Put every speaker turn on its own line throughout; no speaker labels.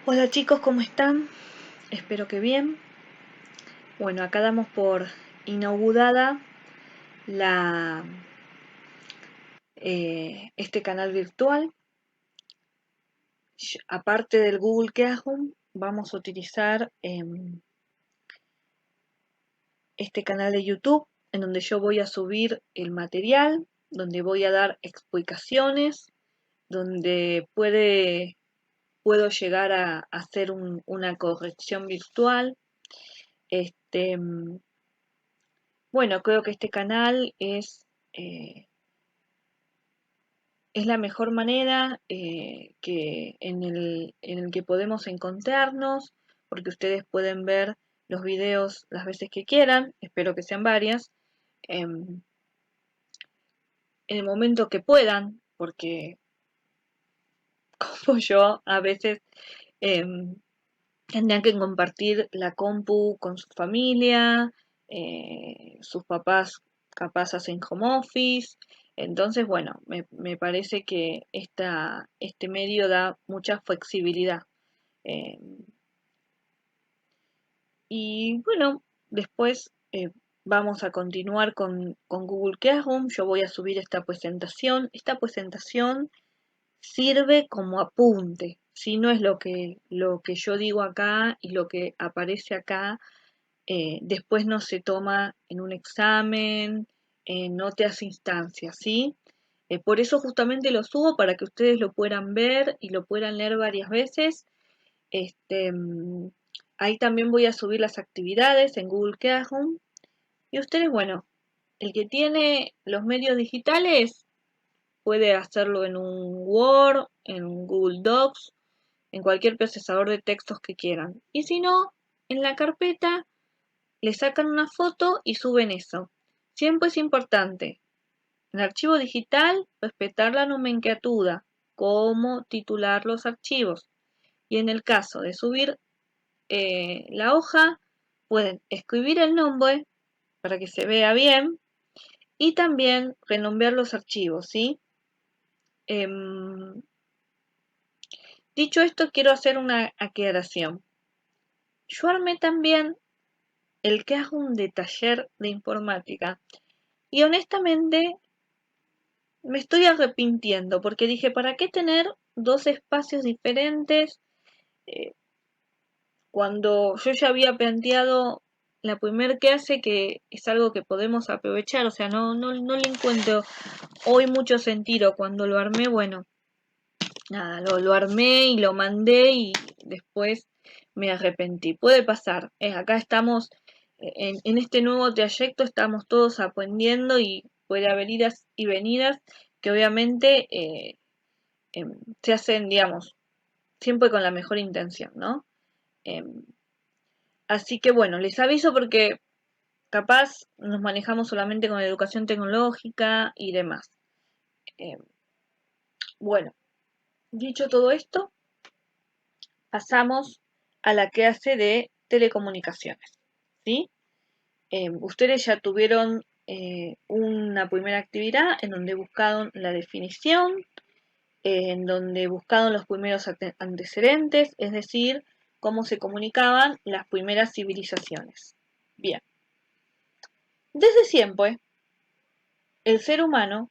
Hola chicos, ¿cómo están? Espero que bien. Bueno, acá damos por inaugurada la, este canal virtual. Aparte del Google Classroom, vamos a utilizar este canal de YouTube en donde yo voy a subir el material, donde voy a dar explicaciones, donde puedo llegar a hacer una corrección virtual. Este, bueno, creo que este canal es la mejor manera en el que podemos encontrarnos, porque ustedes pueden ver los videos las veces que quieran, espero que sean varias, en el momento que puedan, porque como yo a veces em, tendrían que compartir la compu con su familia, sus papás capaz hacen home office. Entonces, bueno, me parece que este medio da mucha flexibilidad. Eh, y bueno, después vamos a continuar con Google Classroom. Yo voy a subir esta presentación. Esta presentación sirve como apunte. Si no es lo que yo digo acá y lo que aparece acá, después no se toma en un examen, no te hace instancias, ¿sí? Por eso justamente lo subo para que ustedes lo puedan ver y lo puedan leer varias veces. Este, ahí también voy a subir las actividades en Google Classroom. Y ustedes, bueno, el que tiene los medios digitales puede hacerlo en un Word, en un Google Docs, en cualquier procesador de textos que quieran. Y si no, en la carpeta le sacan una foto y suben eso. Siempre es importante, en el archivo digital, respetar la nomenclatura, cómo titular los archivos. Y en el caso de subir la hoja, pueden escribir el nombre para que se vea bien y también renombrar los archivos, ¿sí? Dicho esto, quiero hacer una aclaración. Yo armé también el que es un de taller de informática y honestamente me estoy arrepintiendo porque dije, ¿para qué tener dos espacios diferentes? Eh, Cuando yo ya había planteado la primer clase que es algo que podemos aprovechar, o sea, no le encuentro hoy mucho sentido. Cuando lo armé, bueno, nada, lo armé y lo mandé y después me arrepentí. Puede pasar, acá estamos en este nuevo trayecto, estamos todos aprendiendo y puede haber idas y venidas que obviamente se hacen, digamos, siempre con la mejor intención, ¿no? Eh, Así que bueno, les aviso porque capaz nos manejamos solamente con educación tecnológica y demás. Eh, bueno, dicho todo esto, pasamos a la clase de telecomunicaciones, ¿sí? Ustedes ya tuvieron una primera actividad en donde buscaron la definición, en donde buscaron los primeros antecedentes, es decir, cómo se comunicaban las primeras civilizaciones. Bien, desde siempre el ser humano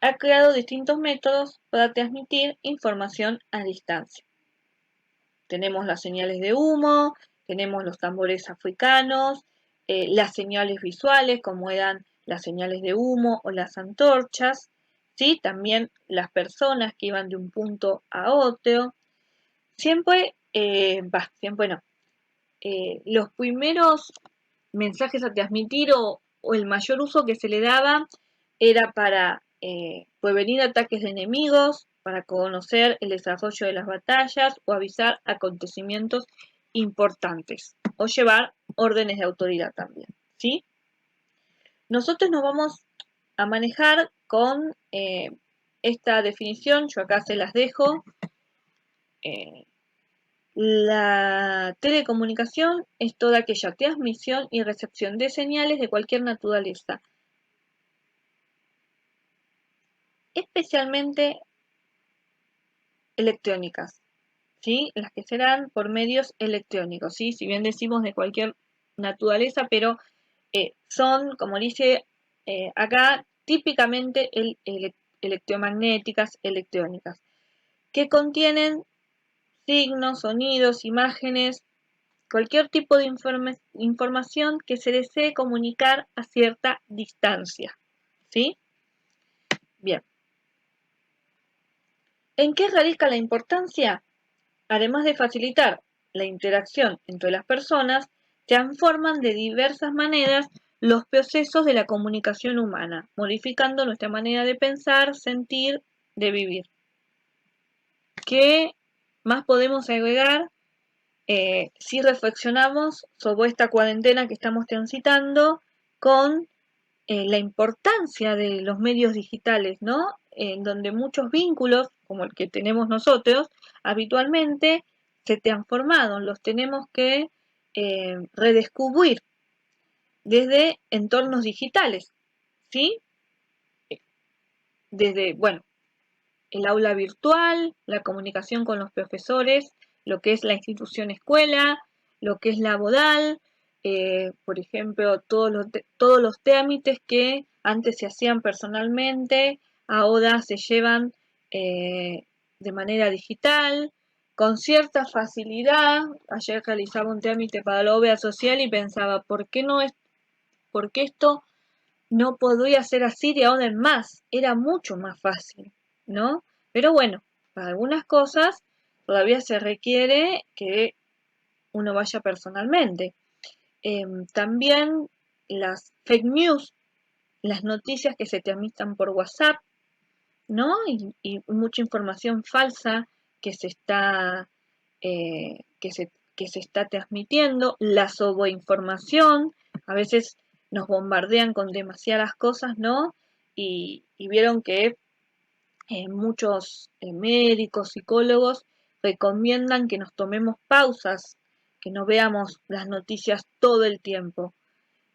ha creado distintos métodos para transmitir información a distancia. Tenemos las señales de humo, tenemos los tambores africanos, las señales visuales como eran las señales de humo o las antorchas, ¿sí? También las personas que iban de un punto a otro. Siempre no. Los primeros mensajes a transmitir o el mayor uso que se le daba era para prevenir ataques de enemigos, para conocer el desarrollo de las batallas o avisar acontecimientos importantes o llevar órdenes de autoridad también, ¿sí? Nosotros nos vamos a manejar con esta definición, yo acá se las dejo. Eh, La telecomunicación es toda aquella transmisión y recepción de señales de cualquier naturaleza, especialmente electrónicas, ¿sí? Las que serán por medios electrónicos, ¿sí? Si bien decimos de cualquier naturaleza, pero son, como dice acá, típicamente electromagnéticas, electrónicas, que contienen signos, sonidos, imágenes, cualquier tipo de información que se desee comunicar a cierta distancia, ¿sí? Bien. ¿En qué radica la importancia? Además de facilitar la interacción entre las personas, transforman de diversas maneras los procesos de la comunicación humana, modificando nuestra manera de pensar, sentir, de vivir. ¿Qué más podemos agregar si reflexionamos sobre esta cuarentena que estamos transitando con la importancia de los medios digitales, ¿no? En donde muchos vínculos, como el que tenemos nosotros, habitualmente se transformaron, los tenemos que redescubrir desde entornos digitales, ¿sí? Desde, bueno, el aula virtual, la comunicación con los profesores, lo que es la institución escuela, lo que es laboral, por ejemplo, todos los trámites que antes se hacían personalmente, ahora se llevan eh, de manera digital, con cierta facilidad. Ayer realizaba un trámite para la obra social y pensaba, ¿por qué esto no podría ser así de ahora en más? Era mucho más fácil, ¿no? Pero bueno, para algunas cosas todavía se requiere que uno vaya personalmente. También las fake news, las noticias que se transmitan por WhatsApp, ¿no? Y mucha información falsa que se está, que se está transmitiendo, la sobreinformación, a veces nos bombardean con demasiadas cosas, ¿no? Y vieron que muchos médicos, psicólogos recomiendan que nos tomemos pausas, que no veamos las noticias todo el tiempo,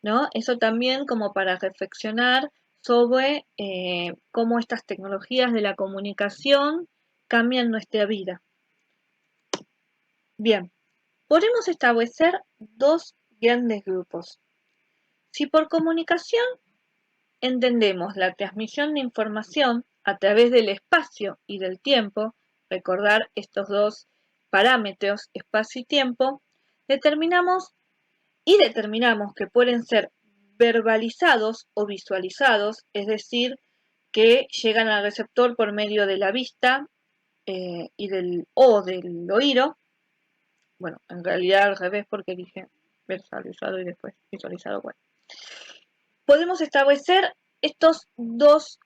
¿no? Eso también como para reflexionar sobre cómo estas tecnologías de la comunicación cambian nuestra vida. Bien, podemos establecer dos grandes grupos. Si por comunicación entendemos la transmisión de información a través del espacio y del tiempo, recordar estos dos parámetros, espacio y tiempo, determinamos que pueden ser verbalizados o visualizados, es decir, que llegan al receptor por medio de la vista del oído. Bueno, en realidad al revés porque dije verbalizado y después visualizado. Bueno, podemos establecer estos dos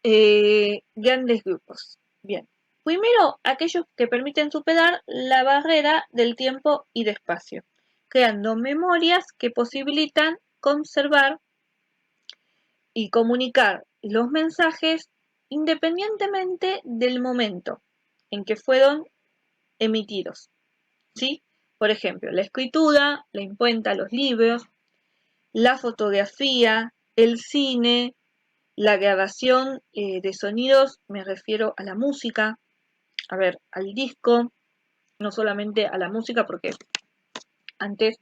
grandes grupos. Bien, primero aquellos que permiten superar la barrera del tiempo y de espacio, creando memorias que posibilitan conservar y comunicar los mensajes independientemente del momento en que fueron emitidos, ¿sí? Por ejemplo, la escritura, la imprenta, los libros, la fotografía, el cine, la grabación de sonidos, me refiero a la música, a ver, al disco, no solamente a la música, porque antes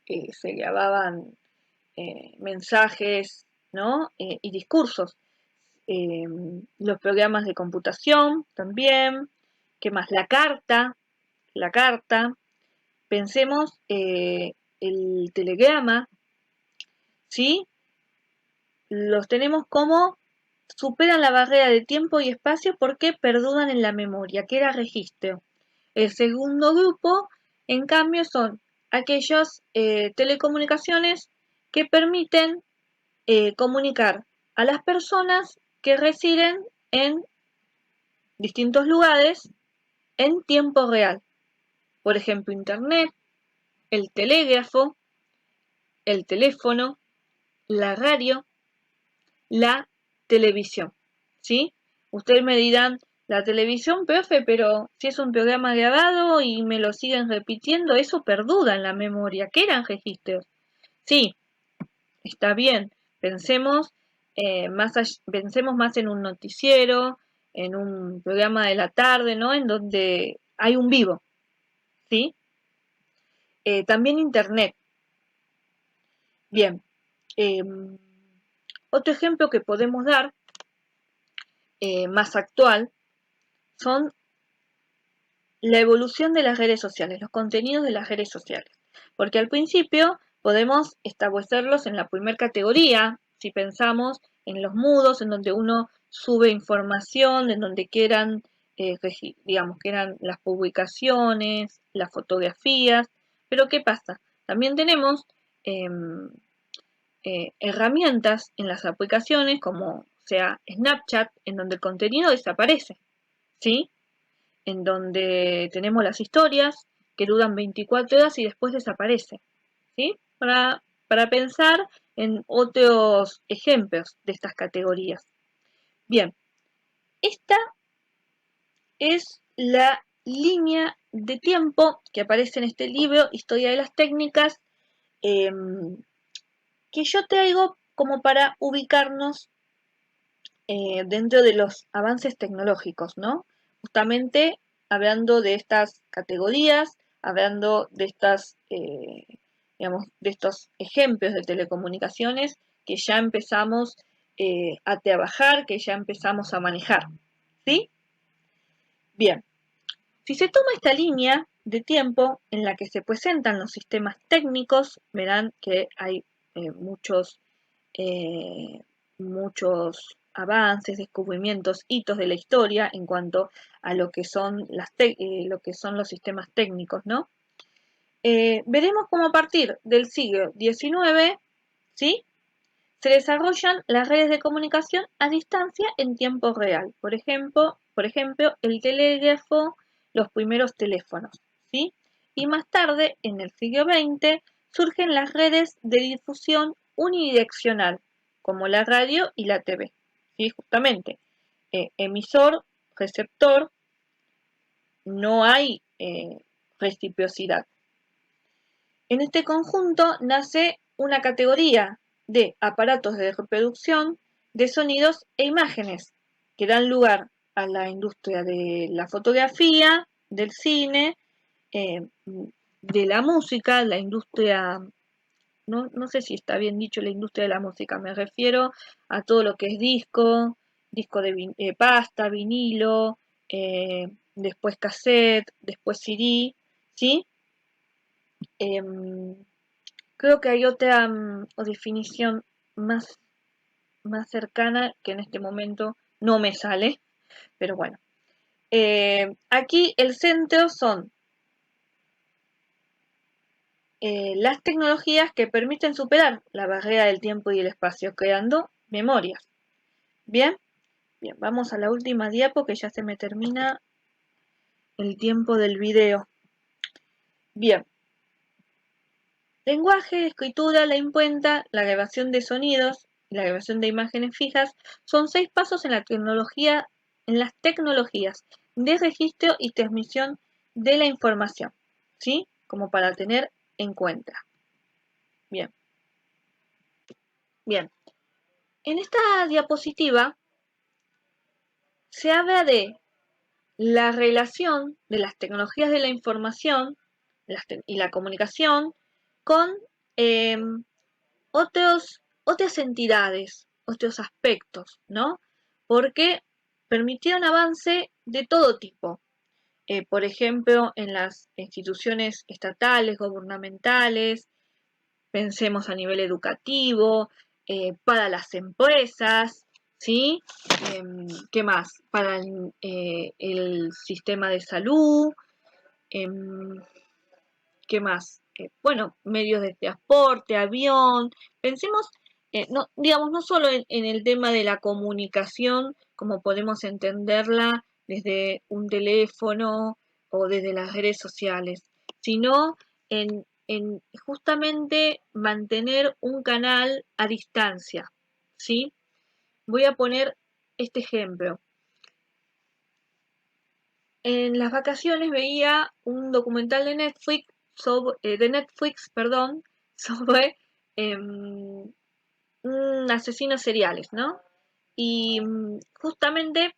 se grababan mensajes, ¿no? Y discursos. Los programas de computación también. ¿Qué más? La carta. Pensemos el telegrama, ¿sí? Los tenemos como superan la barrera de tiempo y espacio porque perduran en la memoria, que era registro. El segundo grupo, en cambio, son aquellas telecomunicaciones que permiten comunicar a las personas que residen en distintos lugares en tiempo real. Por ejemplo, Internet, el telégrafo, el teléfono, la radio, la televisión, ¿sí? Ustedes me dirán, la televisión, profe, pero si es un programa grabado y me lo siguen repitiendo, eso perdura en la memoria. ¿Qué eran registros? Sí, está bien. Pensemos, pensemos más en un noticiero, en un programa de la tarde, ¿no? En donde hay un vivo. ¿sí? También Internet. Bien, otro ejemplo que podemos dar, más actual, son la evolución de las redes sociales, los contenidos de las redes sociales. Porque al principio podemos establecerlos en la primera categoría, si pensamos en los mudos, en donde uno sube información, en donde quieran, digamos, que eran las publicaciones, las fotografías. Pero ¿qué pasa? También tenemos herramientas en las aplicaciones, como sea Snapchat, en donde el contenido desaparece, ¿sí? En donde tenemos las historias que duran 24 horas y después desaparecen, ¿sí? Para pensar en otros ejemplos de estas categorías. Bien, esta es la línea de tiempo que aparece en este libro, Historia de las Técnicas, que yo traigo como para ubicarnos dentro de los avances tecnológicos, ¿no? Justamente hablando de estas categorías, hablando de estas, digamos, de estos ejemplos de telecomunicaciones que ya empezamos a trabajar, que ya empezamos a manejar, ¿sí? Bien, si se toma esta línea de tiempo en la que se presentan los sistemas técnicos, verán que hay muchos eh, muchos avances, descubrimientos, hitos de la historia en cuanto a lo que son, lo que son los sistemas técnicos, ¿no? Veremos cómo a partir del siglo XIX, ¿sí? Se desarrollan las redes de comunicación a distancia en tiempo real. Por ejemplo, el telégrafo, los primeros teléfonos, ¿sí? Y más tarde, en el siglo XX, surgen las redes de difusión unidireccional, como la radio y la TV, ¿sí? Justamente, emisor, receptor, no hay reciprocidad. En este conjunto nace una categoría de aparatos de reproducción de sonidos e imágenes que dan lugar a la industria de la fotografía, del cine, de la música, la industria, no sé si está bien dicho la industria de la música, me refiero a todo lo que es disco de pasta, vinilo, después cassette, después CD, ¿sí? Em, Creo que hay otra definición más, más cercana que en este momento no me sale, pero bueno. Aquí el centro son las tecnologías que permiten superar la barrera del tiempo y el espacio, creando memorias. Bien, bien, vamos a la última diapo que ya se me termina el tiempo del video. Bien, lenguaje, escritura, la imprenta, la grabación de sonidos y la grabación de imágenes fijas son 6 pasos en la tecnología, en las tecnologías de registro y transmisión de la información, ¿sí? Como para tener en cuenta. Bien, bien. En esta diapositiva se habla de la relación de las tecnologías de la información y la comunicación con eh, otras entidades, otros aspectos, ¿no? Porque permitieron avance de todo tipo. Por ejemplo, en las instituciones estatales, gubernamentales, pensemos a nivel educativo, para las empresas, ¿sí? ¿Qué más? Para el sistema de salud, ¿qué más? Bueno, medios de transporte, avión. Pensemos, no, digamos, no solo en el tema de la comunicación, como podemos entenderla desde un teléfono o desde las redes sociales, sino en justamente mantener un canal a distancia, ¿sí? Voy a poner este ejemplo. En las vacaciones veía un documental de Netflix, perdón, sobre asesinos seriales, ¿no? Y justamente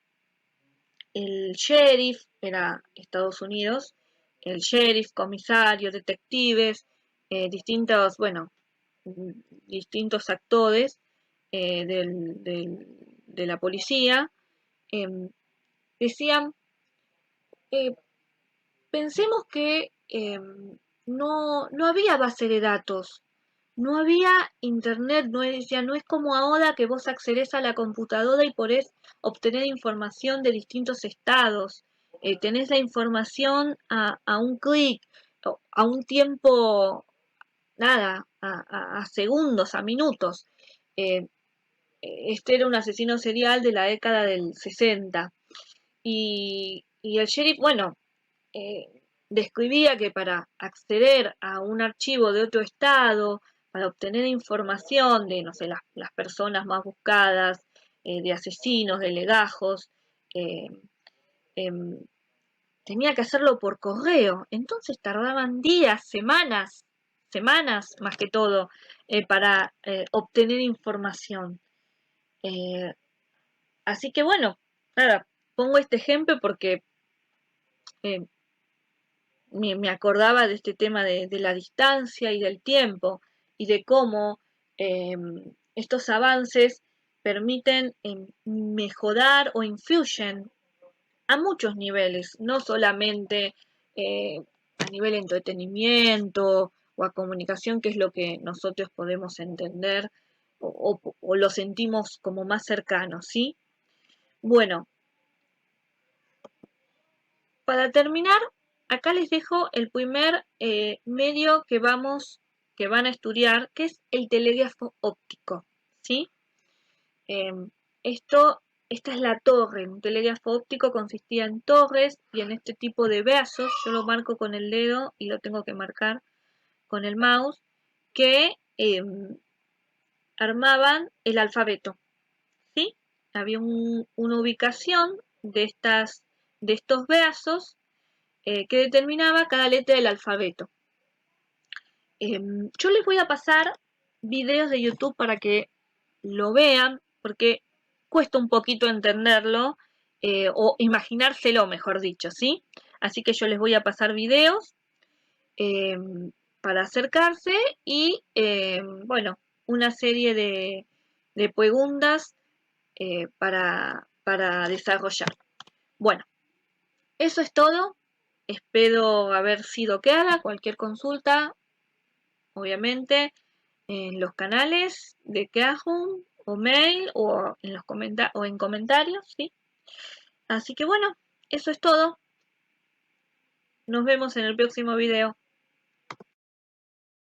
el sheriff, era Estados Unidos, el sheriff, comisario, detectives, distintos, bueno, distintos actores de la policía, eh, decían, eh, pensemos que no había base de datos, no había internet, no es como ahora que vos accedes a la computadora y podés obtener información de distintos estados. Tenés la información a un clic, a un tiempo, nada, a segundos, a minutos. Eh, este era un asesino serial de la década del 60. Y el sheriff, bueno, describía que para acceder a un archivo de otro estado, para obtener información de, no sé, las personas más buscadas, de asesinos, de legajos, eh, eh, tenía que hacerlo por correo. Entonces tardaban días, semanas más que todo, para obtener información. Eh, Así que bueno, nada, pongo este ejemplo porque eh, me acordaba de este tema de la distancia y del tiempo y de cómo eh, estos avances permiten mejorar o influyen a muchos niveles, no solamente eh, a nivel de entretenimiento o a comunicación, que es lo que nosotros podemos entender o lo sentimos como más cercano, ¿sí? Bueno, para terminar, acá les dejo el primer medio que van a estudiar, que es el telégrafo óptico, ¿sí? Eh, esto, esta es la torre. Un telégrafo óptico consistía en torres y en este tipo de brazos, yo lo marco con el dedo y lo tengo que marcar con el mouse, que armaban el alfabeto, ¿sí? Había una ubicación de estos brazos que determinaba cada letra del alfabeto. Yo les voy a pasar videos de YouTube para que lo vean, porque cuesta un poquito entenderlo o imaginárselo, mejor dicho, ¿sí? Así que yo les voy a pasar videos eh, para acercarse y, bueno, una serie de preguntas para desarrollar. Bueno, eso es todo. Espero haber sido clara. Cualquier consulta, obviamente, en los canales de Kahoot o mail o en los o en comentarios, ¿sí? Así que bueno, eso es todo. Nos vemos en el próximo video.